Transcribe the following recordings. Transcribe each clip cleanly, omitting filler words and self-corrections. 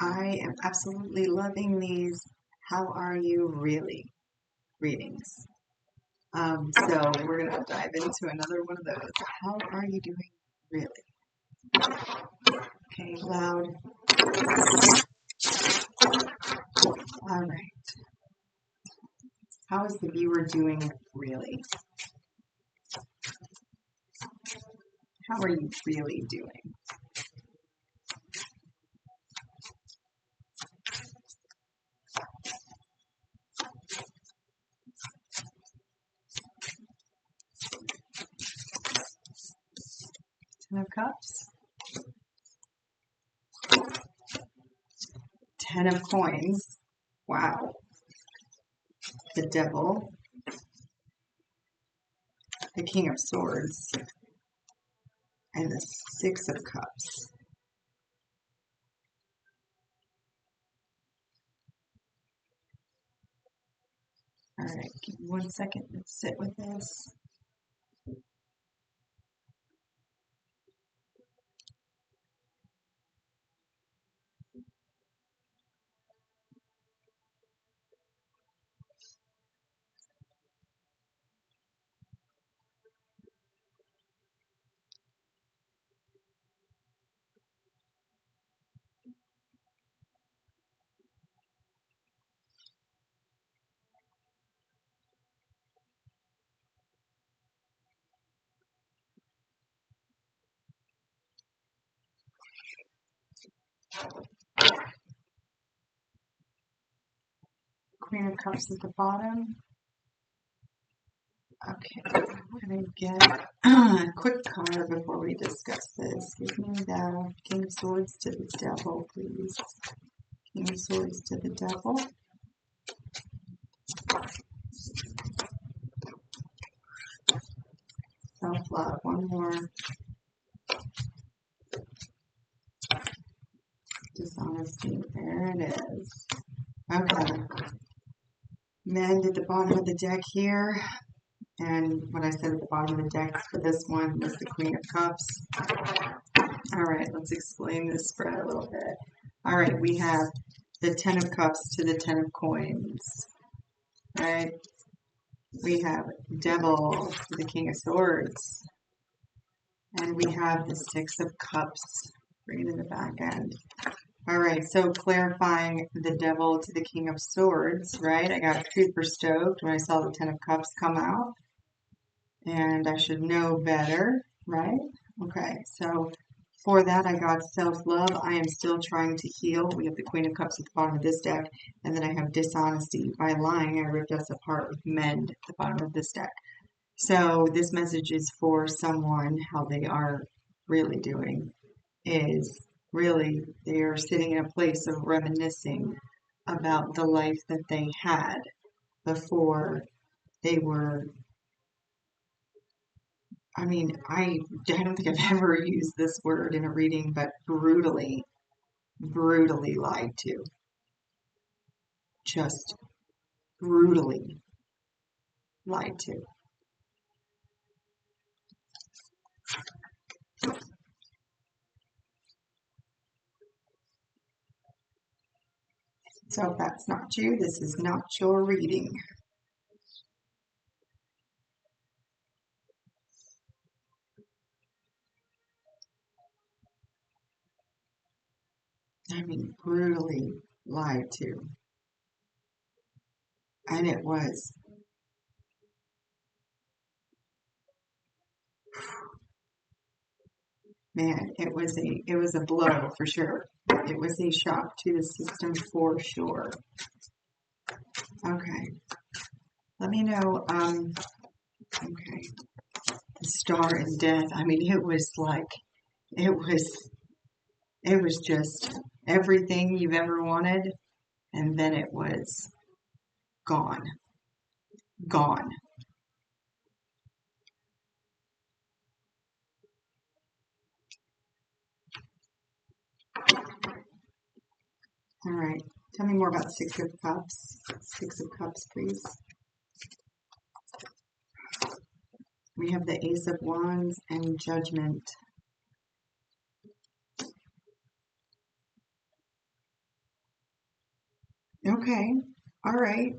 I am absolutely loving these "How Are You Really" readings. So we're going to dive into another one of those. How are you doing really? Okay, loud. All right. How is the viewer doing really? How are you really doing? Ten of Cups. Ten of Coins. Wow. The Devil. The King of Swords. And the Six of Cups. All right, give me 1 second. Let's sit with this. Queen of Cups at the bottom. Okay, we're going to get a quick card before we discuss this. Give me the King of Swords to the Devil, please. King of Swords to the Devil. Self-love, one more. Dishonesty, there it is. Okay. Mend at the bottom of the deck here. And what I said at the bottom of the deck for this one was the Queen of Cups. All right, let's explain this spread a little bit. All right, we have the Ten of Cups to the Ten of Coins. All right, we have Devil to the King of Swords. And we have the Six of Cups right in the back end. All right, so clarifying the Devil to the King of Swords, right? I got super stoked when I saw the Ten of Cups come out. And I should know better, right? Okay, so for that, I got self-love. I am still trying to heal. We have the Queen of Cups at the bottom of this deck, and then I have dishonesty. By lying, I ripped us apart with mend at the bottom of this deck. So this message is for someone, how they are really doing is really they are sitting in a place of reminiscing about the life that they had before they were I don't think I've ever used this word in a reading, but brutally, brutally lied to. Just brutally lied to. So if that's not you, this is not your reading. Brutally lied to. And it was, man, it was a blow for sure. It was a shock to the system for sure. Okay. Let me know, okay. The Star and Death. It was like, it was just everything you've ever wanted, and then it was gone. Gone. All right. Tell me more about Six of Cups. Six of Cups, please. We have the Ace of Wands and Judgment. Okay. All right.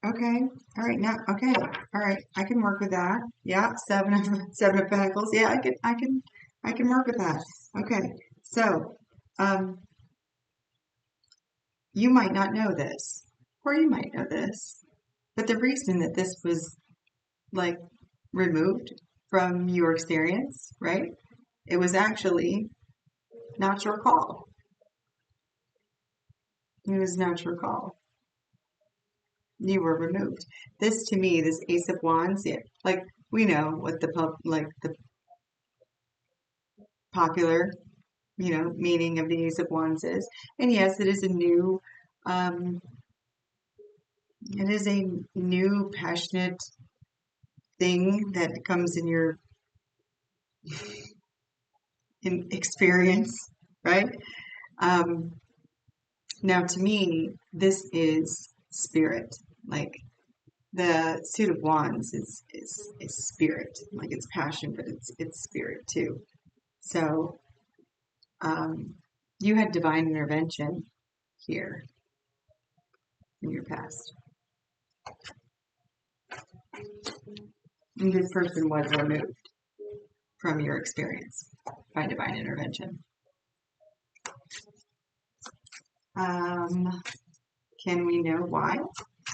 Okay. All right. Now, okay. All right. I can work with that. Yeah. Seven of Pentacles. Yeah, I can work with that. Okay. So, um, you might not know this, or you might know this, but the reason that this was like removed from your experience, right? It was actually not your call. It was not your call. You were removed. This to me, this Ace of Wands, yeah, like we know what the popular, meaning of the Ace of Wands is. And yes, um, it is a new passionate thing that comes in your in experience, right? Um, Now, to me, this is spirit. Like the suit of wands is spirit. Like it's passion, but it's spirit too. So um, you had divine intervention here in your past. And this person was removed from your experience by divine intervention. Um, can we know why?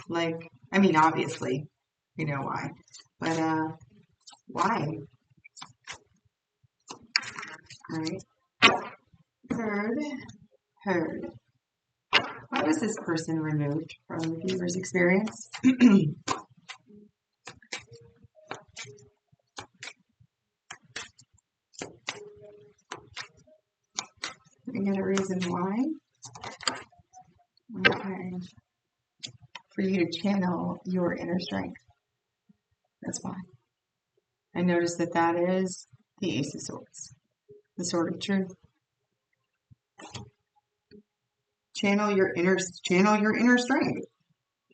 Like, I mean, obviously, we know why, but why? All right. Heard. Why was this person removed from the viewer's experience? We get a reason why. Okay. For you to channel your inner strength. That's why. I noticed that that is the Ace of Swords, the Sword of Truth. Channel your inner strength.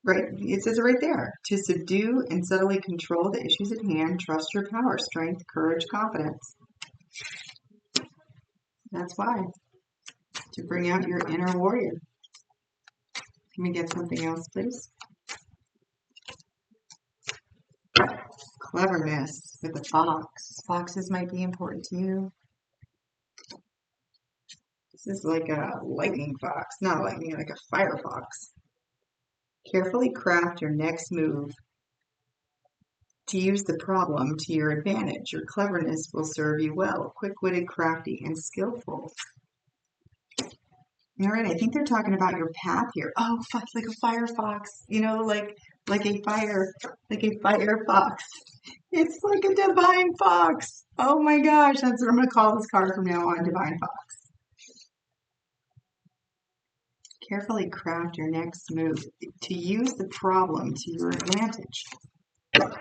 Right? It says it right there. To subdue and subtly control the issues at hand, trust your power, strength, courage, confidence. That's why. To bring out your inner warrior. Can we get something else, please? Cleverness with the fox. Foxes might be important to you. This is like a lightning fox, not lightning, like a fire fox. Carefully craft your next move to use the problem to your advantage. Your cleverness will serve you well. Quick-witted, crafty, and skillful. All right, I think they're talking about your path here. Oh, like a fire fox, like a fire fox. It's like a divine fox. Oh my gosh, that's what I'm gonna call this card from now on, divine fox. Carefully craft your next move to use the problem to your advantage.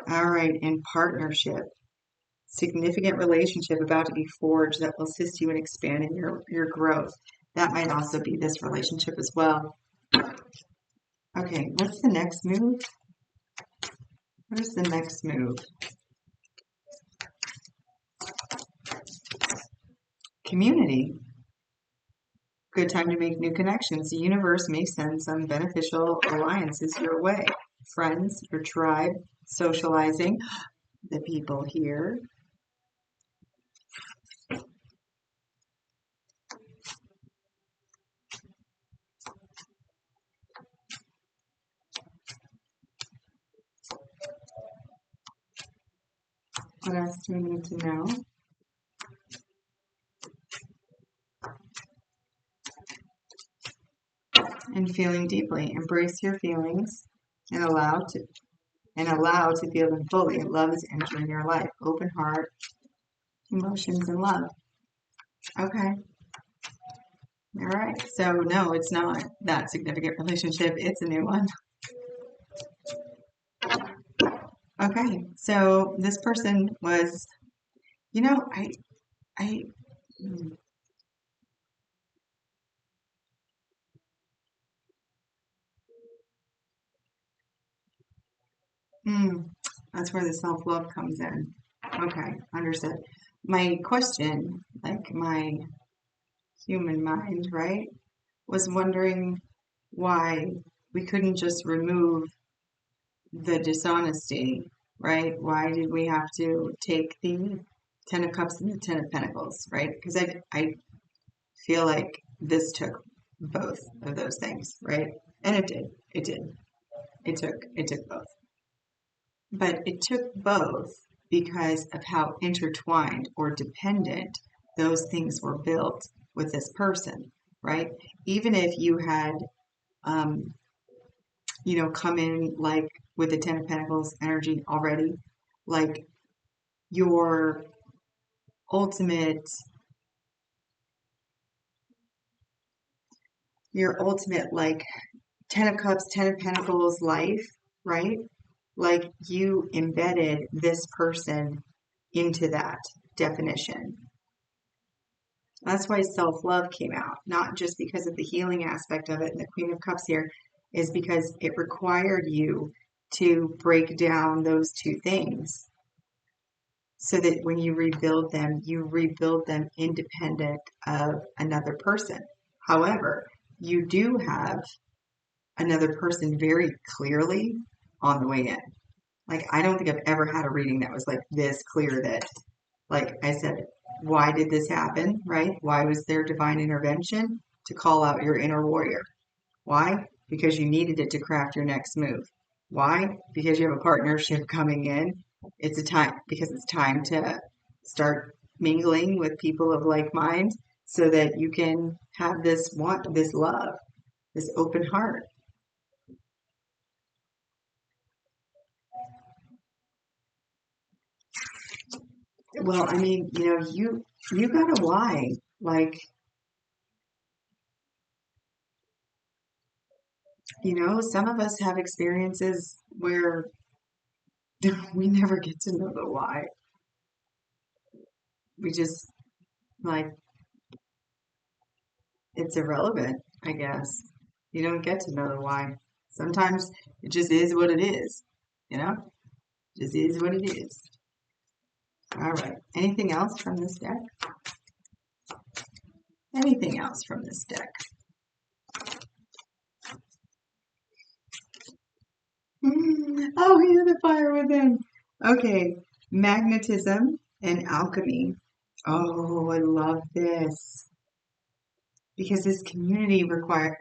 All right, in partnership. Significant relationship about to be forged that will assist you in expanding your growth. That might also be this relationship as well. Okay, what's the next move? What is the next move? Community. Good time to make new connections. The universe may send some beneficial alliances your way. Friends, your tribe, socializing, the people here. What else do we need to know? And feeling deeply. Embrace your feelings and allow to feel them fully. Love is entering your life. Open heart, emotions, and love. Okay. All right. So no, it's not that significant relationship. It's a new one. Okay. So this person was, I, hmm, hmm, that's where the self-love comes in. Okay. Understood. My question, like my human mind, right, was wondering why. we couldn't just remove the dishonesty, right? Why did we have to take the Ten of Cups and the Ten of Pentacles, right? Because I feel like this took both of those things, right? And it did. It did. It took both. But it took both because of how intertwined or dependent those things were built with this person, right? Even if you had, um, come in like with the Ten of Pentacles energy already, like your ultimate, like Ten of Cups, Ten of Pentacles life, right? Like you embedded this person into that definition. That's why self-love came out, not just because of the healing aspect of it. And the Queen of Cups here is because it required you to break down those two things so that when you rebuild them independent of another person. However, you do have another person very clearly on the way in. Like, I don't think I've ever had a reading that was like this clear that, like I said, why did this happen, right? Why was there divine intervention? To call out your inner warrior. Why? Because you needed it to craft your next move. Why? Because you have a partnership coming in. Because it's time to start mingling with people of like mind so that you can have this love, this open heart. Well, I mean, you got a why. Like, some of us have experiences where we never get to know the why. We just, like, it's irrelevant, I guess. You don't get to know the why. Sometimes it just is what it is, you know? Just is what it is. All right. Anything else from this deck? Anything else from this deck? Oh, hear the fire within. Okay. Magnetism and alchemy. Oh, I love this. Because this community required.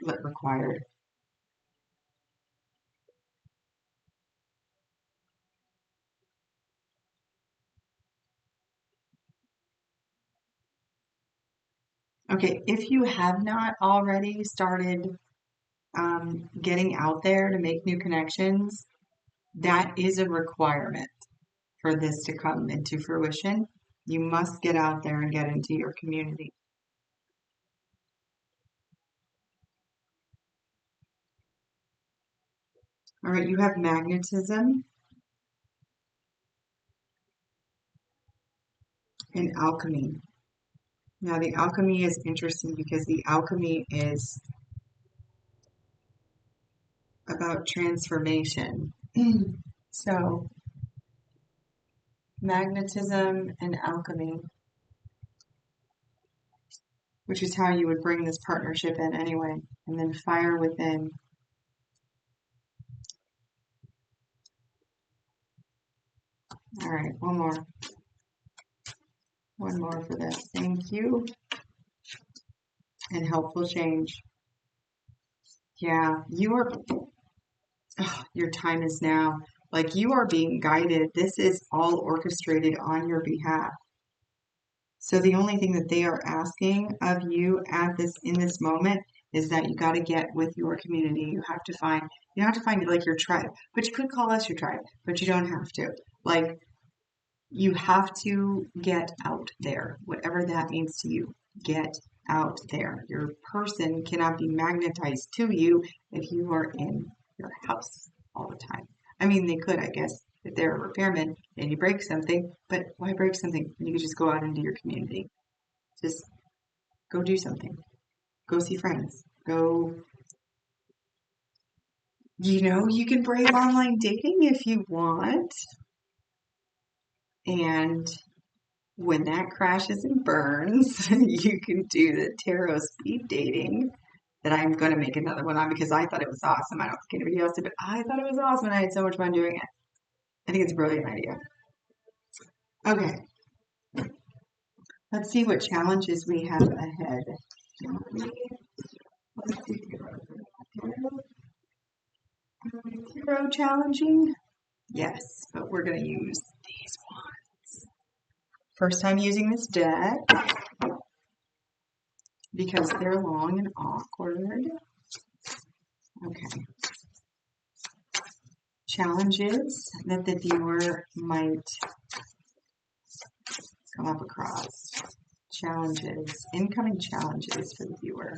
Okay, if you have not already started getting out there to make new connections, that is a requirement for this to come into fruition. You must get out there and get into your community. All right, you have magnetism and alchemy. Now, the alchemy is interesting because the alchemy is about transformation. So, magnetism and alchemy, which is how you would bring this partnership in anyway, and then fire within. All right, one more. One more for this. Thank you. And helpful change. Yeah, your time is now. Like you are being guided. This is all orchestrated on your behalf. So the only thing that they are asking of you in this moment is that you got to get with your community. You have to find like your tribe, but you could call us your tribe, but you don't have to. Like you have to get out there, whatever that means to you. Get out there. Your person cannot be magnetized to you if you are in your house all the time. I mean, they could, I guess, if they're a repairman and you break something, but why break something when you could just go out into your community? Just go do something. Go see friends. Go, you can brave online dating if you want. And when that crashes and burns, you can do the tarot speed dating. that I'm going to make another one on because I thought it was awesome. I don't think anybody else did, but I thought it was awesome and I had so much fun doing it. I think it's a brilliant idea. Okay. Let's see what challenges we have ahead. Hero challenging? Yes, but we're going to use these ones. First time using this deck because they're long and awkward. Okay. Challenges that the viewer might come up across. Challenges, incoming challenges for the viewer.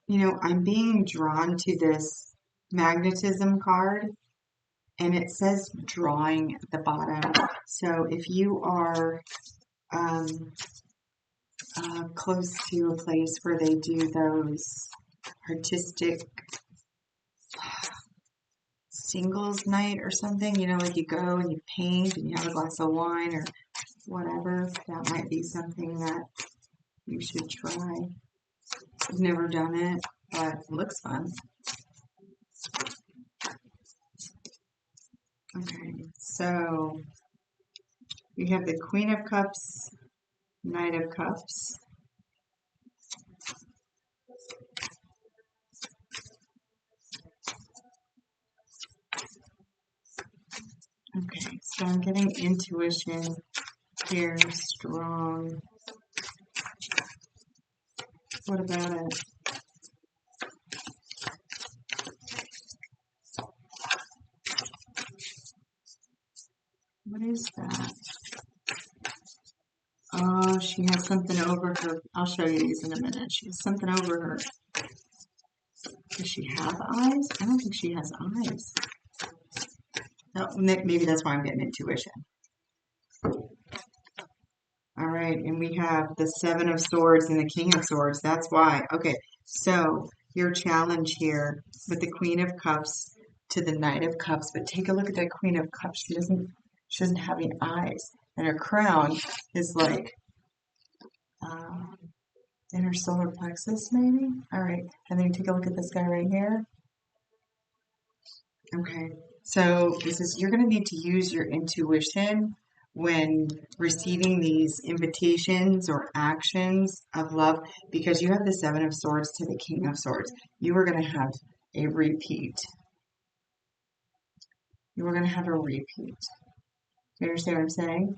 You know, I'm being drawn to this magnetism card, and it says drawing at the bottom. So if you are close to a place where they do those artistic singles night or something, you know, like you go and you paint and you have a glass of wine or whatever, that might be something that you should try. I've never done it, but it looks fun. Okay, so we have the Queen of Cups, Knight of Cups. Okay, so I'm getting intuition here, strong. What about it? What is that? Oh, she has something over her. I'll show you these in a minute. She has something over her. Does she have eyes? I don't think she has eyes. No, maybe that's why I'm getting intuition. All right, and we have the Seven of Swords and the King of Swords. That's why. Okay, so your challenge here with the Queen of Cups to the Knight of Cups, but take a look at that Queen of Cups. She doesn't have any eyes, and her crown is like in her solar plexus, maybe. All right, and then you take a look at this guy right here. Okay, so this is you're going to need to use your intuition when receiving these invitations or actions of love because you have the Seven of Swords to the King of Swords. You are going to have a repeat. You are going to have a repeat. You understand what I'm saying?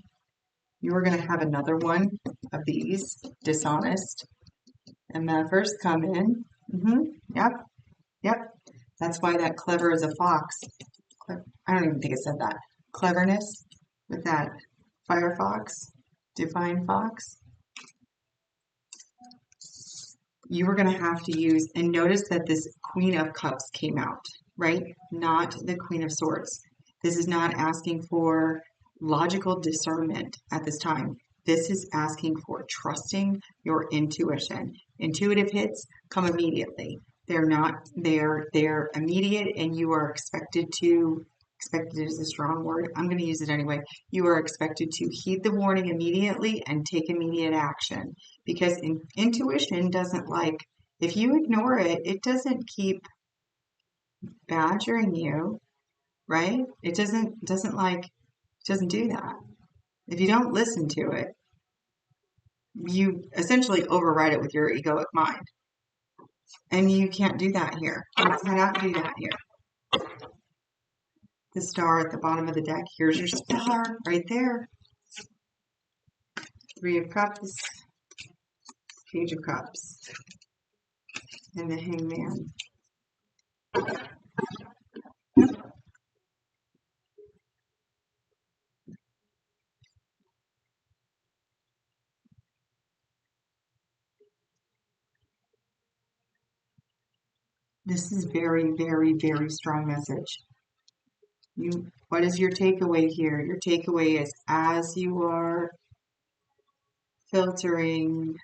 You are going to have another one of these, dishonest, and that first come in. Yep. That's why that clever as a fox. I don't even think it said that. Cleverness with that firefox, divine fox. You were going to have to use, and notice that this Queen of Cups came out, right? Not the Queen of Swords. This is not asking for logical discernment at this time. This is asking for trusting your intuition. Intuitive hits come immediately. They're immediate, and you are expected is a strong word. I'm going to use it anyway. You are expected to heed the warning immediately and take immediate action because intuition doesn't if you ignore it, it doesn't keep badgering you, right? It doesn't do that. If you don't listen to it, you essentially override it with your egoic mind. And you can't do that here. You cannot do that here. The star at the bottom of the deck. Here's your star right there. Three of Cups, Page of Cups, and the Hangman. This is very, very, very strong message. What is your takeaway here? Your takeaway is as you are filtering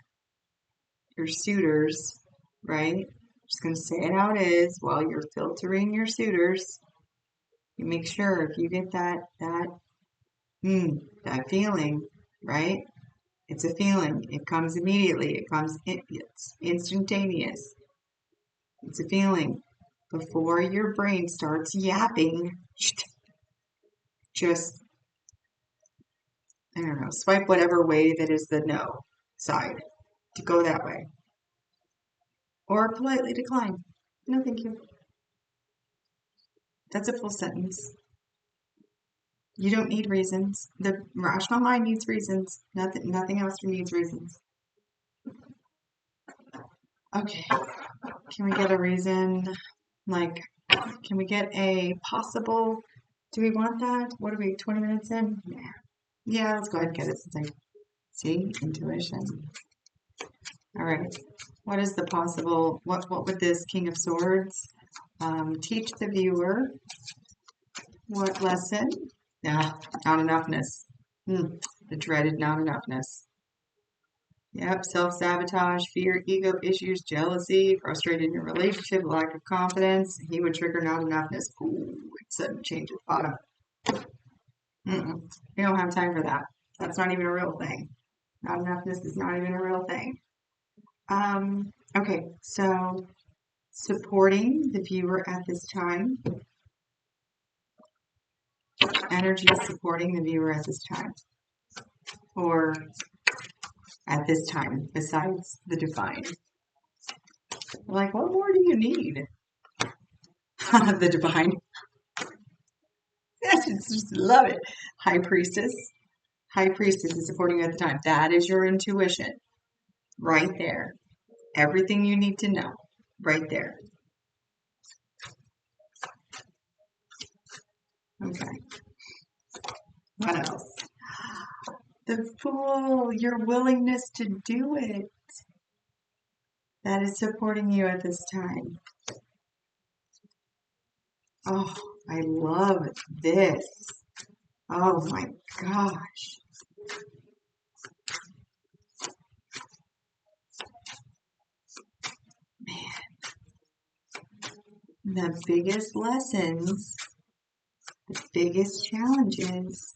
your suitors, right? Just going to say it how it is while you're filtering your suitors. You make sure if you get that feeling, right? It's a feeling. It comes immediately. It's instantaneous. It's a feeling. Before your brain starts yapping, just, I don't know, swipe whatever way that is the no side to go that way. Or politely decline. No, thank you. That's a full sentence. You don't need reasons. The rational mind needs reasons. Nothing else needs reasons. Okay. Can we get a reason? Like, can we get a possible? Do we want that? What are we, 20 minutes in? Yeah. Yeah, let's go ahead and get it. See, intuition. All right. What is the possible? What would this King of Swords teach the viewer? What lesson? Yeah, not enoughness. The dreaded not enoughness. Yep, self-sabotage, fear, ego issues, jealousy, frustrated in your relationship, lack of confidence. He would trigger not enoughness. Ooh, it sudden change at the bottom. We don't have time for that. That's not even a real thing. Not enoughness is not even a real thing. Okay, so supporting the viewer at this time. Energy supporting the viewer at this time. Or at this time, besides the divine. Like, what more do you need? The divine. I just love it. High priestess. High priestess is supporting you at the time. That is your intuition. Right there. Everything you need to know. Right there. Okay. What else? The Fool. Your willingness to do it. That is supporting you at this time. Oh, I love this. Oh my gosh. Man, the biggest lessons, the biggest challenges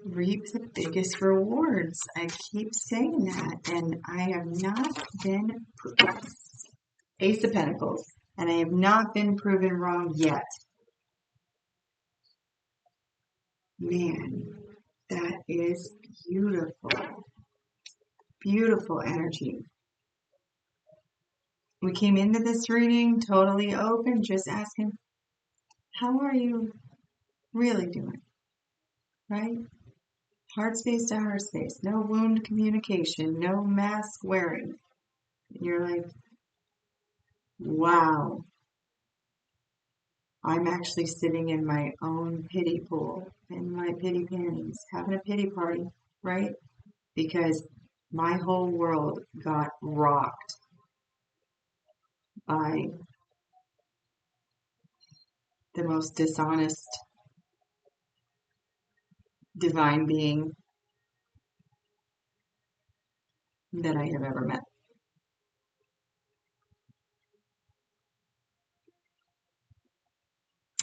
reap the biggest rewards. I keep saying that, and I have not been Ace of Pentacles, and I have not been proven wrong yet. Man, that is beautiful. Beautiful energy. We came into this reading totally open, just asking, how are you really doing? Right? Heart space to heart space. No wound communication. No mask wearing. And you're like, wow. I'm actually sitting in my own pity pool, in my pity panties, having a pity party, right? Because my whole world got rocked by the most dishonest divine being that I have ever met.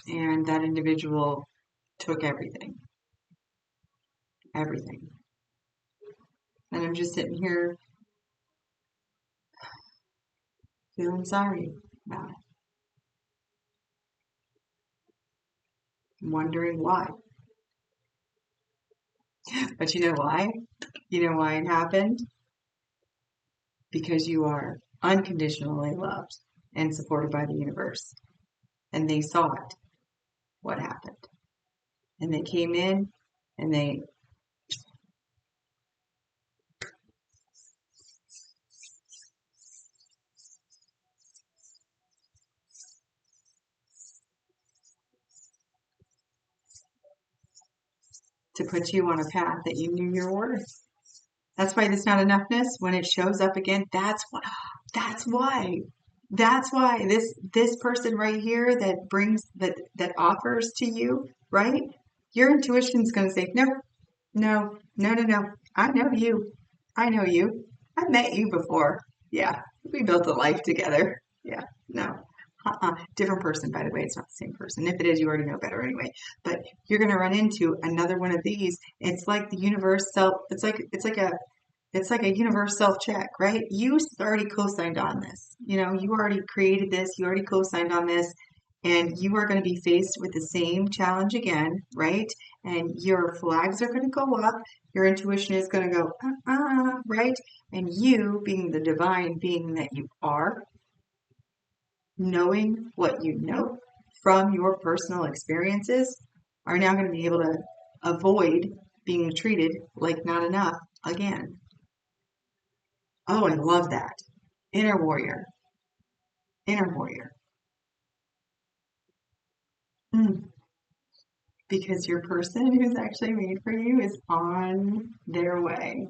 And that individual took everything. Everything. And I'm just sitting here feeling sorry about it. Wondering why. But you know why? You know why it happened? Because you are unconditionally loved and supported by the universe. And they saw it, what happened. And they came in and they to put you on a path that you knew your worth. That's why this not enoughness, when it shows up again, that's why this person right here that brings that offers to you, right? Your intuition's going to say, no. I know you. I've met you before. Yeah, we built a life together. Yeah, no. Different person, by the way. It's not the same person. If it is, you already know better anyway. But you're gonna run into another one of these. It's like the universe self. It's like a universe self check, right? You already co-signed on this. You already created this. You already co-signed on this, and you are going to be faced with the same challenge again, right? And your flags are going to go up. Your intuition is going to go, right? And you, being the divine being that you are, knowing what you know from your personal experiences, are now going to be able to avoid being treated like not enough again. Oh, I love that. Inner warrior. Inner warrior. Mm. Because your person who's actually made for you is on their way.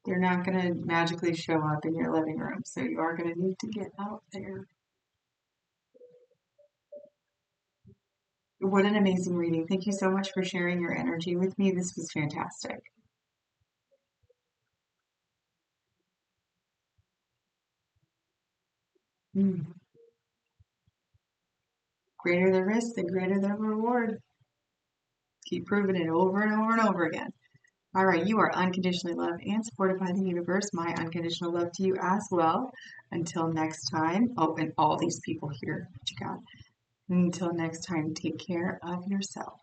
They're not going to magically show up in your living room, so you are going to need to get out there. What an amazing reading. Thank you so much for sharing your energy with me. This was fantastic. Mm. Greater the risk, the greater the reward. Keep proving it over and over and over again. All right, you are unconditionally loved and supported by the universe. My unconditional love to you as well. Until next time. Oh, and all these people here. What you got? Until next time, take care of yourself.